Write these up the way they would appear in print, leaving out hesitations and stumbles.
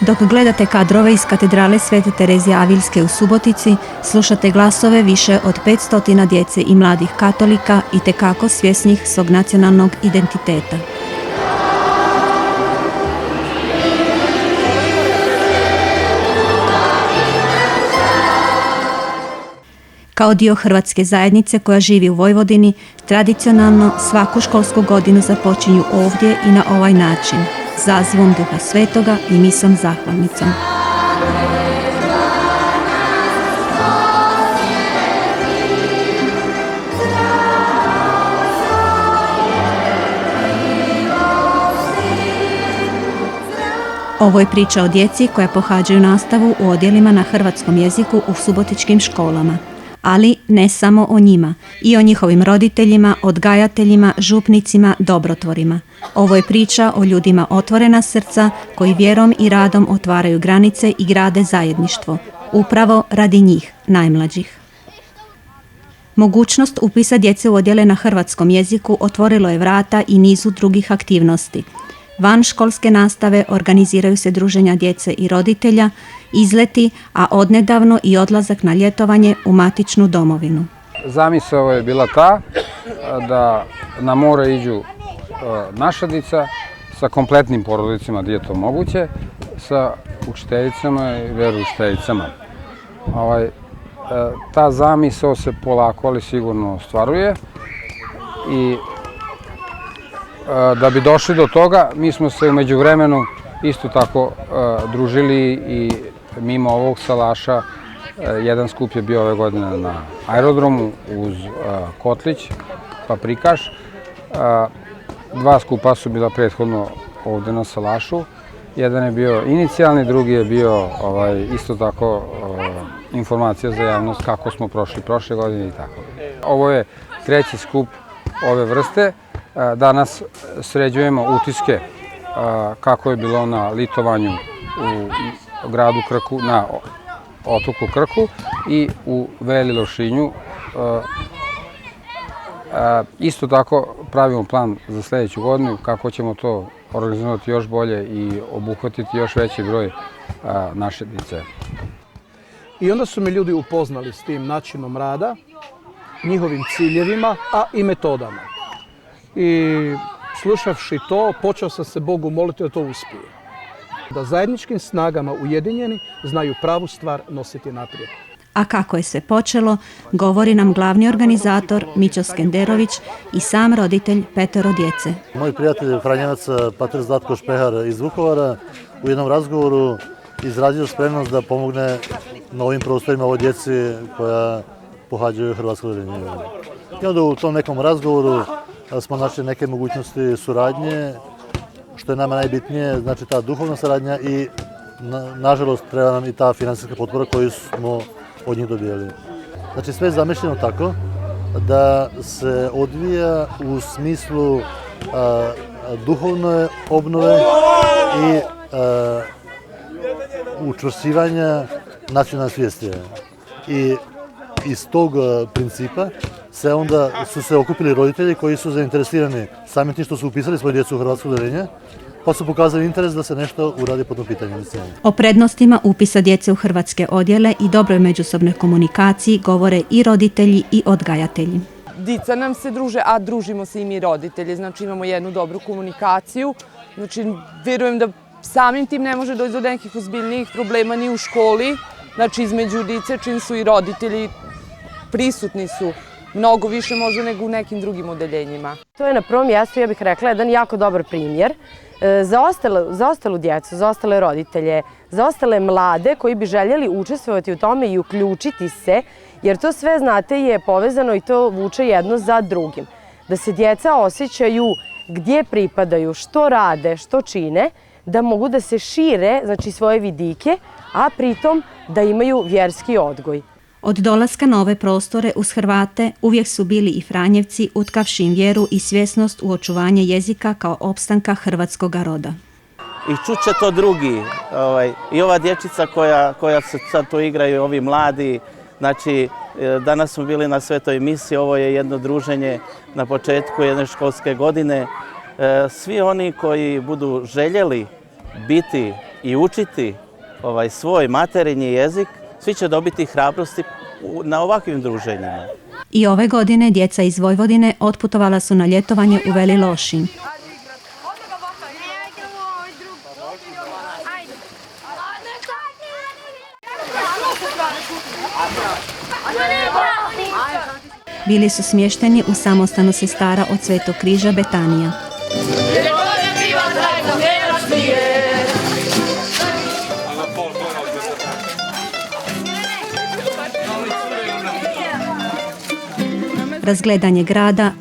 Dok gledate kadrove iz katedrale Svete Terezije Avilske u Subotici, slušate glasove više od 500 djece i mladih katolika i tekako svjesnih svog nacionalnog identiteta. Kao dio hrvatske zajednice koja živi u Vojvodini, tradicionalno svaku školsku godinu započinju ovdje i na ovaj način, zazivom Duha Svetoga i misom zahvalnicom. Ovo je priča o djeci koja pohađaju nastavu u odjelima na hrvatskom jeziku u subotičkim školama. Ali ne samo o njima, i o njihovim roditeljima, odgajateljima, župnicima, dobrotvorima. Ovo je priča o ljudima otvorena srca koji vjerom i radom otvaraju granice i grade zajedništvo, upravo radi njih, najmlađih. Mogućnost upisa djece u odjele na hrvatskom jeziku otvorilo je vrata i nizu drugih aktivnosti. Van školske nastave organiziraju se druženja djece i roditelja, izleti, a odnedavno i odlazak na ljetovanje u matičnu domovinu. Zamisao je bila ta da na more iđu naša djeca sa kompletnim porodicama gdje je to moguće, sa učiteljicama i vjeroučiteljicama. Ta zamisao se polako, ali sigurno ostvaruje i da bi došli do toga, mi smo se u međuvremenu isto tako družili i mimo ovog salaša. Jedan skup je bio ove godine na aerodromu uz Kotlić, Paprikaš. Dva skupa su bila prethodno ovdje na salašu. Jedan je bio inicijalni, drugi je bio isto tako informacija za javnost kako smo prošli prošle godine i tako. Ovo je treći skup ove vrste. Danas sređujemo utiske kako je bilo na litovanju u gradu Krku, na otoku Krku i u Veli Lošinju. Isto tako pravimo plan za sljedeću godinu kako ćemo to organizovati još bolje i obuhvatiti još veći broj naše djece. I onda su me ljudi upoznali s tim načinom rada, njihovim ciljevima, a i metodama. I slušavši to, počeo sam se Bogu moliti da to uspije. Da zajedničkim snagama ujedinjeni znaju pravu stvar nositi naprijed. A kako je sve počelo, govori nam glavni organizator Mićo Skenderović i sam roditelj petero djece. Moj prijatelj Franjevac, pater Zlatko Špehar iz Vukovara, u jednom razgovoru izrazio spremnost da pomogne na ovim prostorima ovoj djeci koja pohađaju hrvatsko odjeljenje. I onda u tom nekom razgovoru smo našli neke mogućnosti suradnje, što je nama najbitnije, znači ta duhovna saradnja i nažalost treba nam i ta financijska potpora koju smo od njih dobijali. Znači sve je zamišljeno tako da se odvija u smislu duhovne obnove i učvršćivanja nacionalne svijesti. I iz tog principa su se okupili roditelji koji su zainteresirani samim tim što su upisali svoje djecu u hrvatsko odjeljenje, pa su pokazali interes da se nešto uradi po tom pitanju. O prednostima upisa djece u hrvatske odjele i dobroj međusobnoj komunikaciji govore i roditelji i odgajatelji. Dica nam se druže, a družimo se i mi roditelji, znači imamo jednu dobru komunikaciju. Znači, vjerujem da samim tim ne može doći do nekih ozbiljnijih problema ni u školi, znači između dice čim su i roditelji prisutni su mnogo više možda nego u nekim drugim odeljenjima. To je na prvom mjestu, ja bih rekla, jedan jako dobar primjer za ostalu djecu, za ostale roditelje, za ostale mlade koji bi željeli učestvovati u tome i uključiti se, jer to sve, znate, je povezano i to vuče jedno za drugim. Da se djeca osjećaju gdje pripadaju, što rade, što čine, da mogu da se šire, znači svoje vidike, a pritom da imaju vjerski odgoj. Od dolaska na ove prostore uz Hrvate uvijek su bili i Franjevci, utkavši im vjeru i svjesnost u očuvanje jezika kao opstanka hrvatskoga roda. I čuće to drugi. I ova dječica koja se sad tu igraju, ovi mladi. Znači, danas smo bili na svetoj misi, ovo je jedno druženje na početku jedne školske godine. Svi oni koji budu željeli biti i učiti svoj materinji jezik, svi će dobiti hrabrosti na ovakvim druženjima. I ove godine djeca iz Vojvodine otputovala su na ljetovanje u Veli Lošinj. Bili su smješteni u samostanu sestara od Svetog križa Betanija. Razgledanje grada,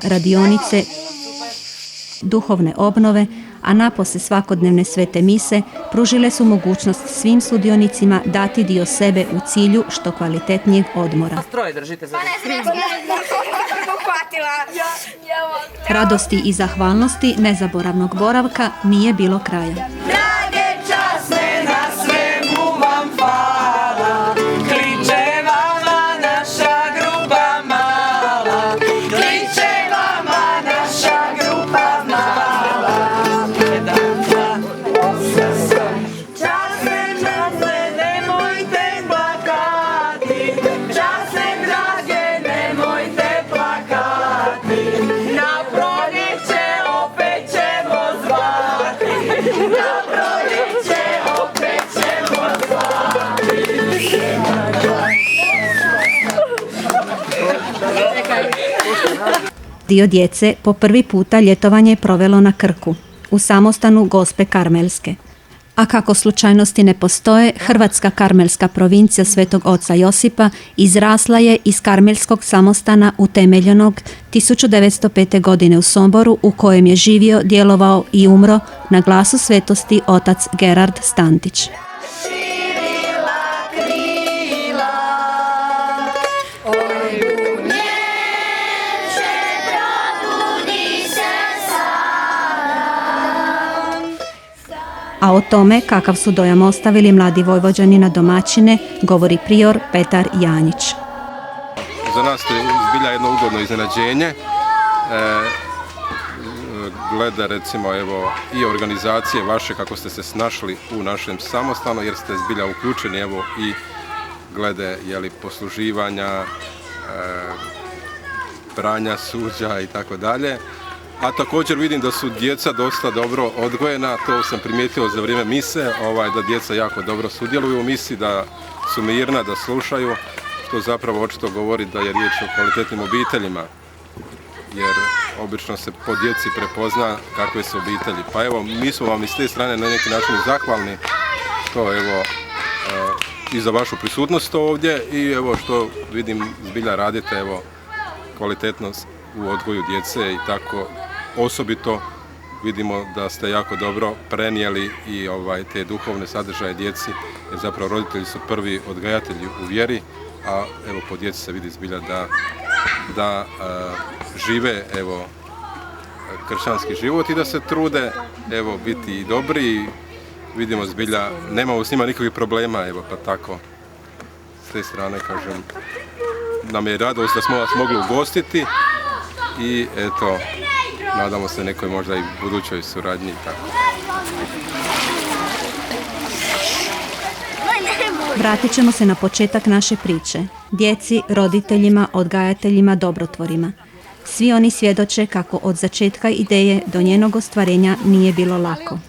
radionice, duhovne obnove, a napose svakodnevne svete mise pružile su mogućnost svim sudionicima dati dio sebe u cilju što kvalitetnijeg odmora. Radosti i zahvalnosti nezaboravnog boravka nije bilo kraja. Dio djece po prvi puta ljetovanje je provelo na Krku, u samostanu Gospe Karmelske. A kako slučajnosti ne postoje, Hrvatska karmelska provincija Svetog oca Josipa izrasla je iz karmelskog samostana utemeljenog 1905. godine u Somboru, u kojem je živio, djelovao i umro na glasu svetosti otac Gerard Stantić. A o tome kakav su dojam ostavili mladi Vojvođani na domaćine govori prior Petar Janjić. Za nas to je zbilja jedno ugodno iznenađenje. Glede recimo i organizacije vaše kako ste se snašli u našem samostanu jer ste zbilja uključeni i glede posluživanja, pranja suđa i tako dalje. A također vidim da su djeca dosta dobro odgojena, to sam primijetio za vrijeme mise, da djeca jako dobro sudjeluju u misi, da su mirna, da slušaju, što zapravo očito govori da je riječ o kvalitetnim obiteljima, jer obično se po djeci prepozna kakve su obitelji. Pa evo, mi smo vam iz te strane na neki način zahvalni što i za vašu prisutnost ovdje i što vidim zbilja radite kvalitetno u odgoju djece i tako osobito vidimo da ste jako dobro prenijeli i te duhovne sadržaje djeci, jer zapravo roditelji su prvi odgajatelji u vjeri, a po djeci se vidi zbilja da žive kršćanski život i da se trude biti i dobri i vidimo zbilja, nemamo s njima nikakvih problema, pa tako s te strane kažem, nam je radost da smo vas mogli ugostiti i eto, nadamo se nekoj možda i budućoj suradnji i tako. Vratit ćemo se na početak naše priče. Djeci, roditeljima, odgajateljima, dobrotvorima. Svi oni svjedoče kako od začetka ideje do njenog ostvarenja nije bilo lako.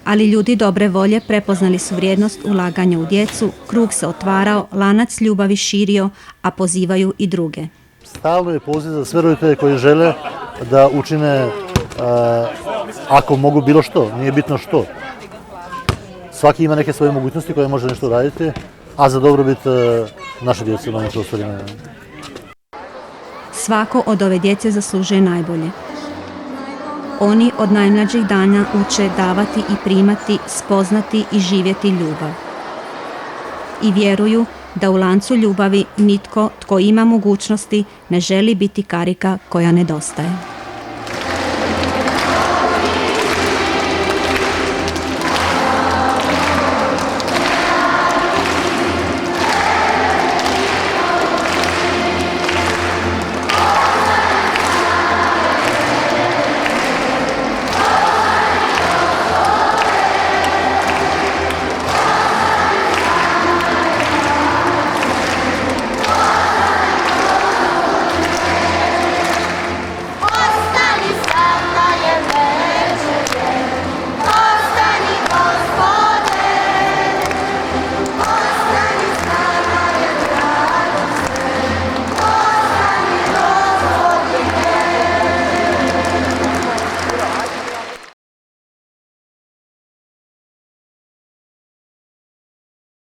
Ali ljudi dobre volje prepoznali su vrijednost ulaganja u djecu, krug se otvarao, lanac ljubavi širio, a pozivaju i druge. Stalno je poziv za sve roditelje koji žele da učine, ako mogu bilo što, nije bitno što. Svaki ima neke svoje mogućnosti koje može nešto raditi, a za dobrobit naše djece na ovim prostorima. Svako od ove djece zaslužuje najbolje. Oni od najmlađih dana uče davati i primati, spoznati i živjeti ljubav. I vjeruju da u lancu ljubavi nitko tko ima mogućnosti ne želi biti karika koja nedostaje.